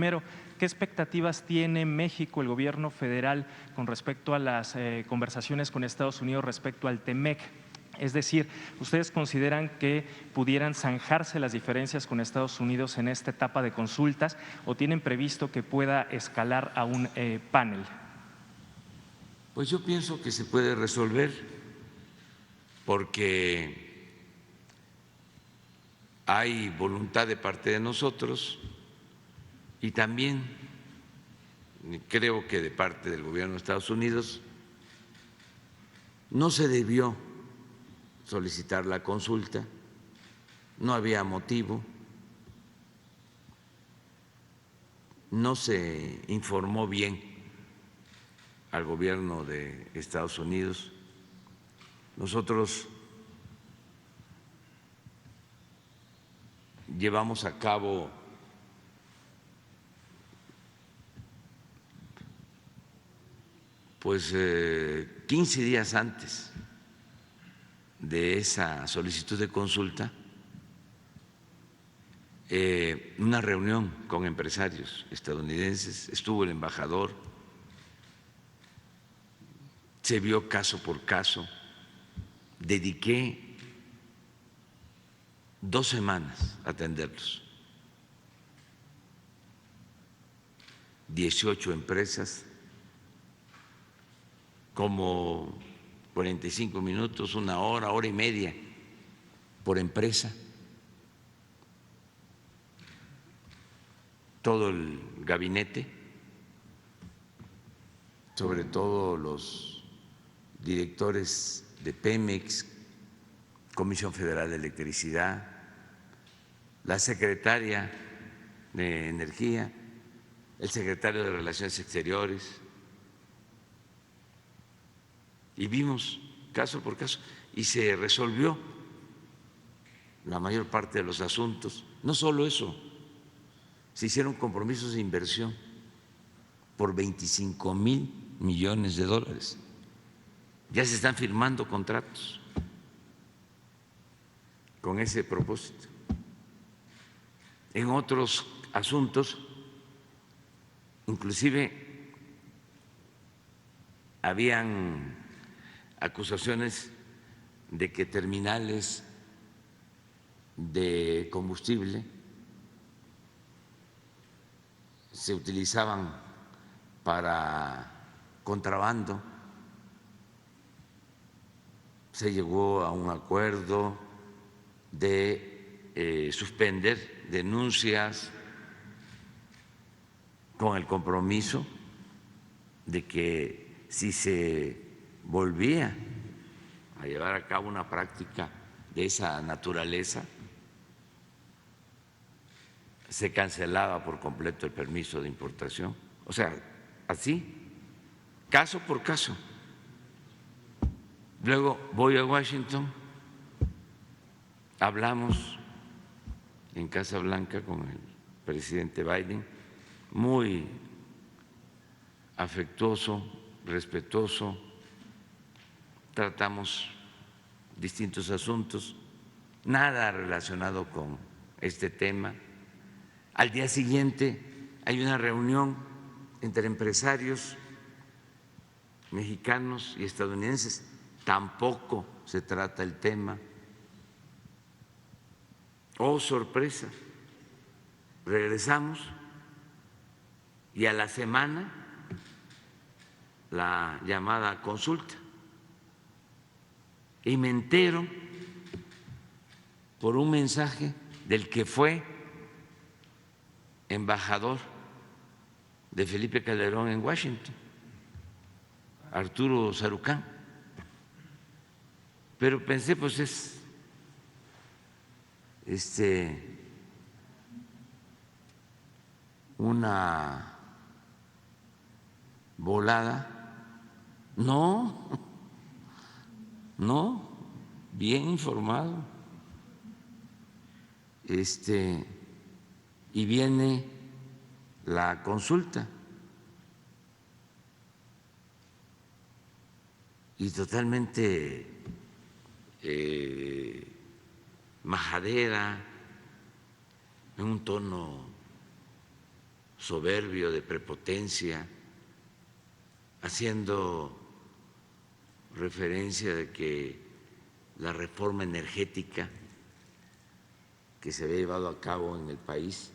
Primero, ¿qué expectativas tiene México, el gobierno federal, con respecto a las conversaciones con Estados Unidos respecto al TEMEC? Es decir, ¿ustedes consideran que pudieran zanjarse las diferencias con Estados Unidos en esta etapa de consultas o tienen previsto que pueda escalar a un panel? Pues yo pienso que se puede resolver porque hay voluntad de parte de nosotros y también creo que de parte del gobierno de Estados Unidos. No se debió solicitar la consulta, no había motivo, no se informó bien al gobierno de Estados Unidos. Nosotros llevamos a cabo pues 15 días antes de esa solicitud de consulta una reunión con empresarios estadounidenses, estuvo el embajador, se vio caso por caso, dediqué 2 semanas a atenderlos, 18 empresas, como 45 minutos, 1 hora, hora y media por empresa. Todo el gabinete, sobre todo los directores de Pemex, Comisión Federal de Electricidad, la secretaria de Energía, el secretario de Relaciones Exteriores, y vimos caso por caso y se resolvió la mayor parte de los asuntos. No solo eso, se hicieron compromisos de inversión por 25,000 millones de dólares. Ya se están firmando contratos con ese propósito. En otros asuntos, inclusive habían acusaciones de que terminales de combustible se utilizaban para contrabando. Se llegó a un acuerdo de suspender denuncias con el compromiso de que si se volvía a llevar a cabo una práctica de esa naturaleza, se cancelaba por completo el permiso de importación. O sea, así, caso por caso. Luego voy a Washington, hablamos en Casa Blanca con el presidente Biden, muy afectuoso, respetuoso, tratamos distintos asuntos, nada relacionado con este tema. Al día siguiente hay una reunión entre empresarios mexicanos y estadounidenses, tampoco se trata el tema. Oh, sorpresa, regresamos y a la semana la llamada consulta y me entero por un mensaje del que fue embajador de Felipe Calderón en Washington, Arturo Sarucán. Pero pensé, pues es una volada. No, no, bien informado. Y viene la consulta y totalmente majadera, en un tono soberbio, de prepotencia, haciendo referencia de que la reforma energética que se había llevado a cabo en el país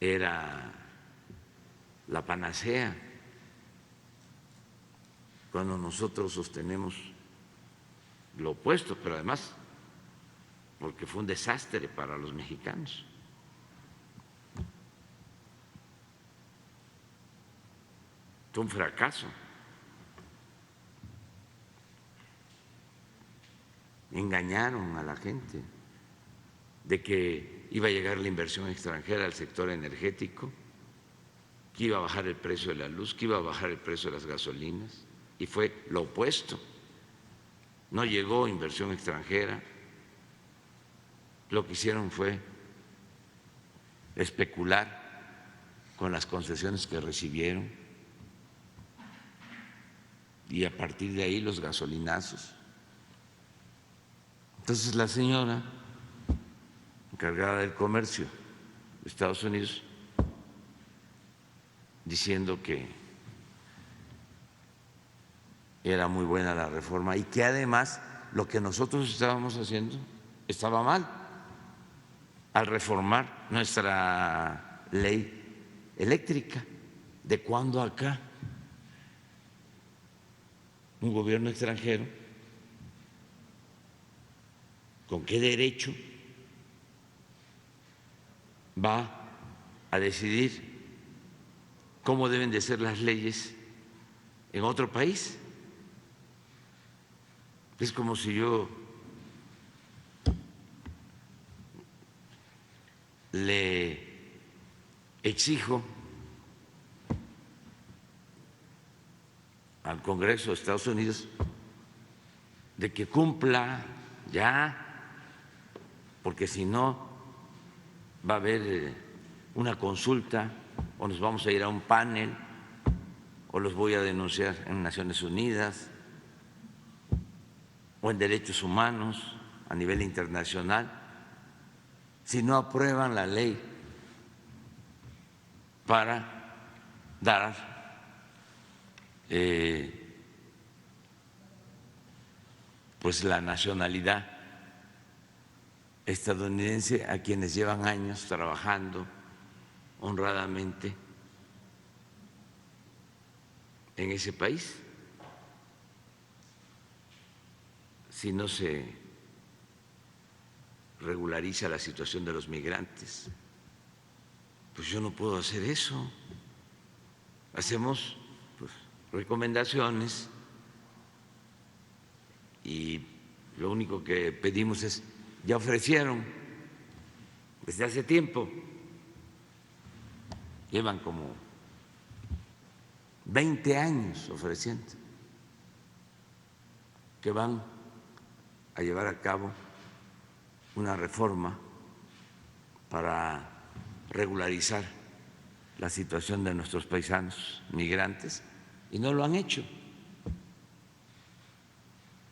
era la panacea, cuando nosotros sostenemos lo opuesto, pero además porque fue un desastre para los mexicanos. Fue un fracaso. Engañaron a la gente de que iba a llegar la inversión extranjera al sector energético, que iba a bajar el precio de la luz, que iba a bajar el precio de las gasolinas, y fue lo opuesto. No llegó inversión extranjera, lo que hicieron fue especular con las concesiones que recibieron y a partir de ahí los gasolinazos. Entonces la señora encargada del comercio de Estados Unidos, diciendo que era muy buena la reforma y que además lo que nosotros estábamos haciendo estaba mal al reformar nuestra ley eléctrica. ¿De cuándo acá un gobierno extranjero, con qué derecho va a decidir cómo deben de ser las leyes en otro país? Es como si yo le exijo al Congreso de Estados Unidos de que cumpla ya, porque si no va a haber una consulta o nos vamos a ir a un panel o los voy a denunciar en Naciones Unidas o en derechos humanos a nivel internacional si no aprueban la ley para dar pues la nacionalidad estadounidense a quienes llevan años trabajando honradamente en ese país. Si no se regulariza la situación de los migrantes, pues yo no puedo hacer eso. Hacemos pues recomendaciones y lo único que pedimos es, ya ofrecieron desde hace tiempo, llevan como 20 años ofreciendo que van a llevar a cabo una reforma para regularizar la situación de nuestros paisanos migrantes y no lo han hecho.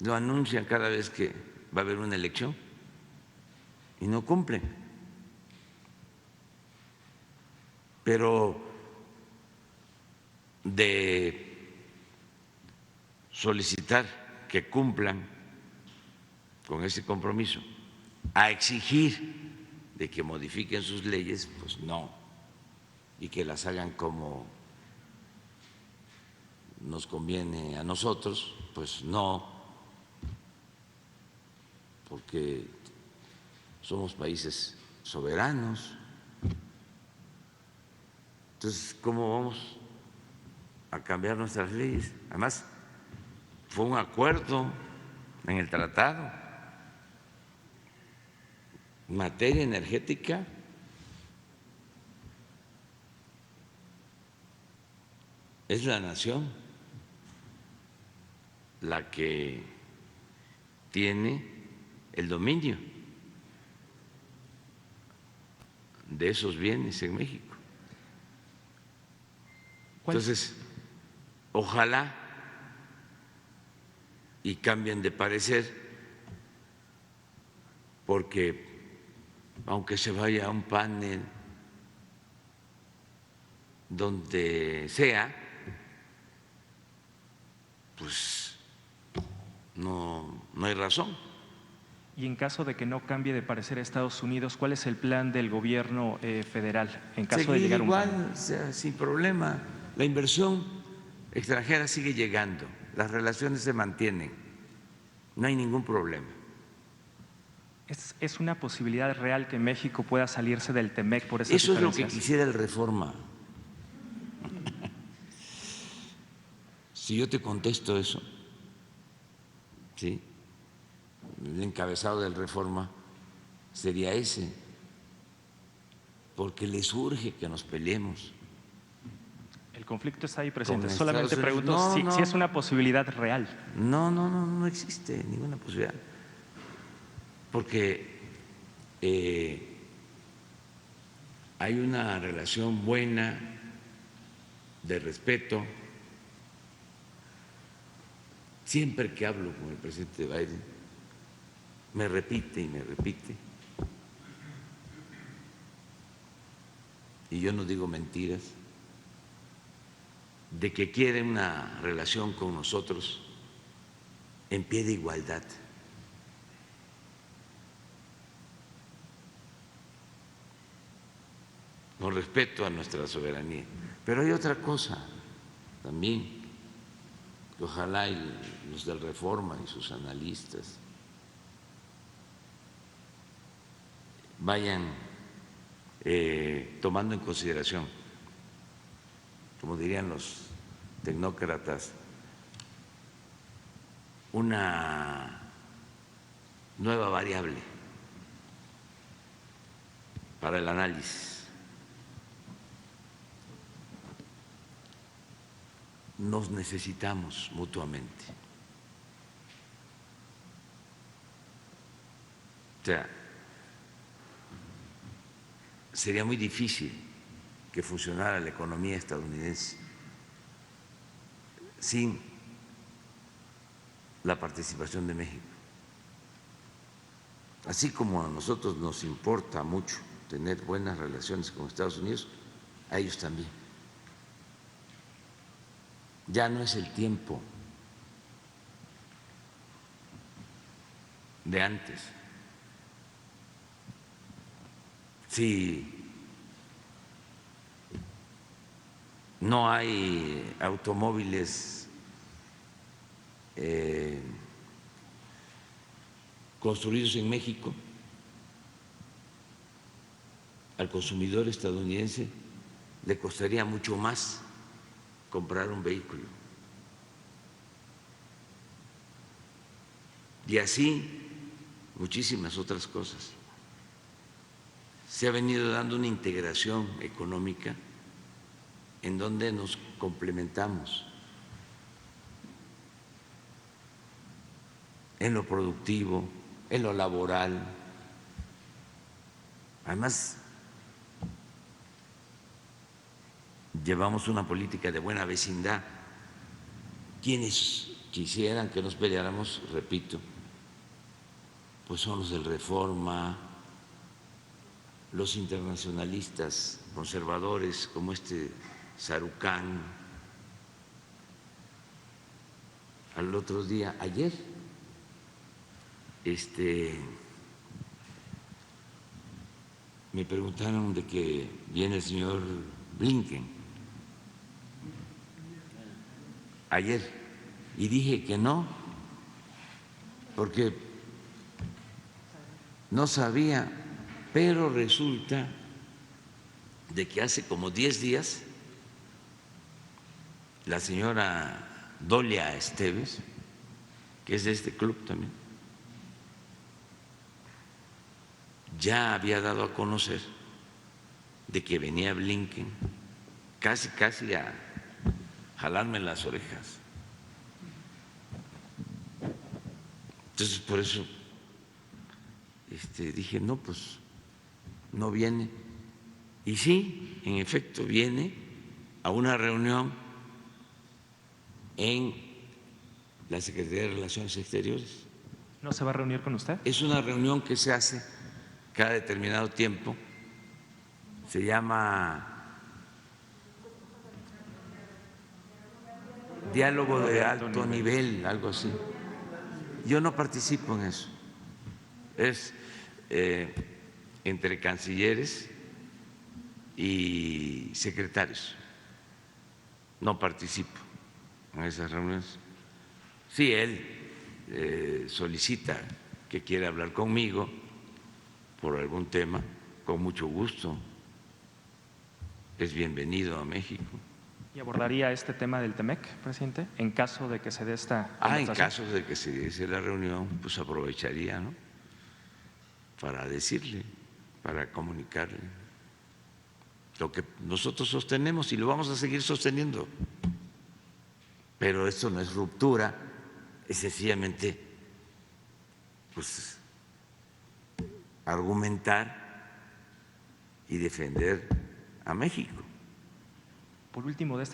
Lo anuncian cada vez que va a haber una elección y no cumplen. Pero de solicitar que cumplan con ese compromiso a exigir de que modifiquen sus leyes, pues no, y que las hagan como nos conviene a nosotros, pues no, porque somos países soberanos. Entonces, ¿cómo vamos a cambiar nuestras leyes? Además, fue un acuerdo en el tratado en materia energética. Es la nación la que tiene el dominio de esos bienes en México. Entonces, ojalá y cambien de parecer, porque aunque se vaya a un panel donde sea, pues no hay razón. Y en caso de que no cambie de parecer Estados Unidos, ¿cuál es el plan del gobierno federal en caso de Seguir llegar a un igual, cambio? o sea, sin problema. La inversión extranjera sigue llegando, las relaciones se mantienen, no hay ningún problema. ¿Es una posibilidad real que México pueda salirse del TEMEC por esas Eso es lo que diferencias? quisiera el Reforma. Si yo te contesto eso, ¿sí? El encabezado del Reforma sería ese, porque les urge que nos peleemos. El conflicto está ahí Con presente. Estados Solamente Unidos. pregunto No, si es no. una posibilidad real. No existe ninguna posibilidad, porque hay una relación buena, de respeto. Siempre que hablo con el presidente Biden, me repite y me repite, y yo no digo mentiras, de que quiere una relación con nosotros en pie de igualdad. Con respeto a nuestra soberanía. Pero hay otra cosa también, que ojalá y los del Reforma y sus analistas vayan tomando en consideración, como dirían los tecnócratas, una nueva variable para el análisis. Nos necesitamos mutuamente. O sea, sería muy difícil que funcionara la economía estadounidense sin la participación de México. Así como a nosotros nos importa mucho tener buenas relaciones con Estados Unidos, a ellos también. Ya no es el tiempo de antes. Si no hay automóviles construidos en México, al consumidor estadounidense le costaría mucho más comprar un vehículo. Y así muchísimas otras cosas. Se ha venido dando una integración económica en donde nos complementamos en lo productivo, en lo laboral. Además, llevamos una política de buena vecindad. Quienes quisieran que nos peleáramos, repito, pues son los del Reforma, los internacionalistas conservadores como este Sarucán. Al otro día, ayer, me preguntaron de que viene el señor Blinken ayer y dije que no, porque no sabía, pero resulta de que hace como 10 días la señora Dolia Esteves, que es de este club también, ya había dado a conocer de que venía Blinken, casi a jalarme las orejas. Entonces, por eso dije, no, pues no viene. Y sí, en efecto, viene a una reunión en la Secretaría de Relaciones Exteriores. ¿No se va a reunir con usted? Es una reunión que se hace cada determinado tiempo, se llama diálogo de alto nivel, algo así. Yo no participo en eso. Es entre cancilleres y secretarios. No participo en esas reuniones. Sí, él solicita que quiera hablar conmigo por algún tema, con mucho gusto. Es bienvenido a México. ¿Y abordaría este tema del TEMEC, presidente, en caso de que se dé esta conversación? En caso de que se diese la reunión, pues aprovecharía, ¿no?, para decirle, para comunicarle lo que nosotros sostenemos y lo vamos a seguir sosteniendo. Pero esto no es ruptura, es sencillamente pues argumentar y defender a México. Por último, de este